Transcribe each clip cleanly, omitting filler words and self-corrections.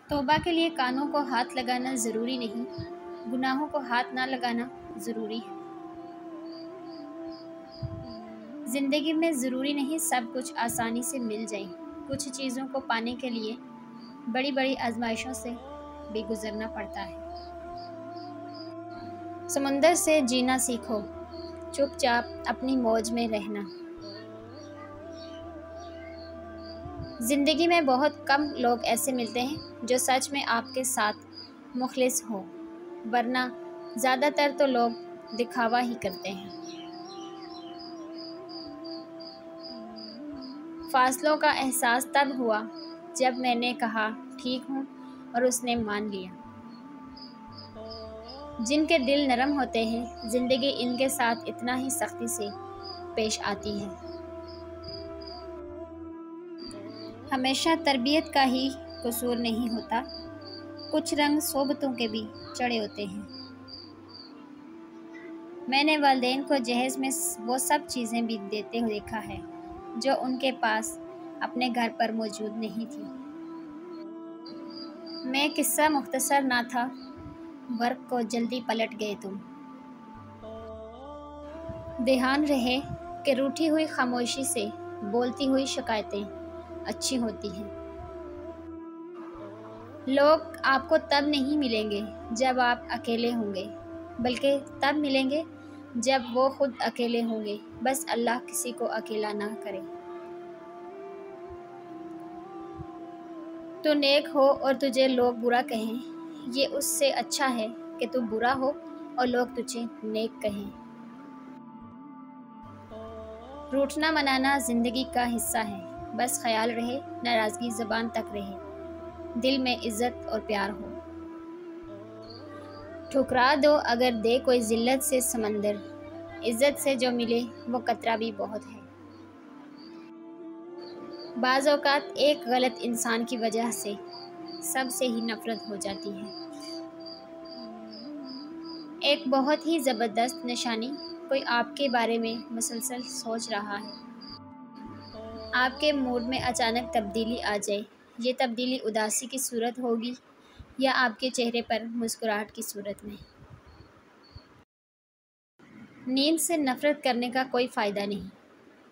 توبہ کے لیے کانوں کو ہاتھ لگانا ضروری نہیں، گناہوں کو ہاتھ نہ لگانا ضروری ہے۔ زندگی میں ضروری نہیں سب کچھ آسانی سے مل جائے، کچھ چیزوں کو پانے کے لیے بڑی بڑی آزمائشوں سے بھی گزرنا پڑتا ہے۔ سمندر سے جینا سیکھو، چپ چاپ اپنی موج میں رہنا۔ زندگی میں بہت کم لوگ ایسے ملتے ہیں جو سچ میں آپ کے ساتھ مخلص ہوں، ورنہ زیادہ تر تو لوگ دکھاوا ہی کرتے ہیں۔ فاصلوں کا احساس تب ہوا جب میں نے کہا ٹھیک ہوں اور اس نے مان لیا۔ جن کے دل نرم ہوتے ہیں زندگی ان کے ساتھ اتنا ہی سختی سے پیش آتی ہے۔ ہمیشہ تربیت کا ہی قصور نہیں ہوتا، کچھ رنگ صحبتوں کے بھی چڑھے ہوتے ہیں۔ میں نے والدین کو جہیز میں وہ سب چیزیں بھی دیتے ہوئے دیکھا ہے جو ان کے پاس اپنے گھر پر موجود نہیں تھی۔ میں قصہ مختصر نہ تھا، برق کو جلدی پلٹ گئے تم۔ دھیان رہے کہ روٹھی ہوئی خاموشی سے بولتی ہوئی شکایتیں اچھی ہوتی ہیں۔ لوگ آپ کو تب نہیں ملیں گے جب آپ اکیلے ہوں گے، بلکہ تب ملیں گے جب وہ خود اکیلے ہوں گے۔ بس اللہ کسی کو اکیلا نہ کرے۔ تو نیک ہو اور تجھے لوگ برا کہیں، یہ اس سے اچھا ہے کہ تو برا ہو اور لوگ تجھے نیک کہیں۔ روٹھنا منانا زندگی کا حصہ ہے، بس خیال رہے ناراضگی زبان تک رہے، دل میں عزت اور پیار ہو۔ ٹھکرا دو اگر دے کوئی ذلت سے سمندر، عزت سے جو ملے وہ قطرہ بھی بہت ہے۔ بعض اوقات ایک غلط انسان کی وجہ سے سب سے ہی نفرت ہو جاتی ہے۔ ایک بہت ہی زبردست نشانی، کوئی آپ کے بارے میں مسلسل سوچ رہا ہے۔ آپ کے موڈ میں اچانک تبدیلی آ جائے، یہ تبدیلی اداسی کی صورت ہوگی یا آپ کے چہرے پر مسکراہٹ کی صورت میں۔ نیند سے نفرت کرنے کا کوئی فائدہ نہیں،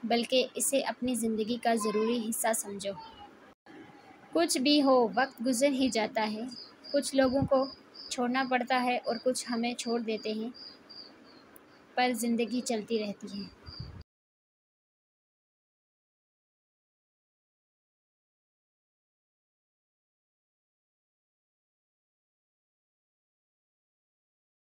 بلکہ اسے اپنی زندگی کا ضروری حصہ سمجھو۔ کچھ بھی ہو وقت گزر ہی جاتا ہے، کچھ لوگوں کو چھوڑنا پڑتا ہے اور کچھ ہمیں چھوڑ دیتے ہیں، پر زندگی چلتی رہتی ہے۔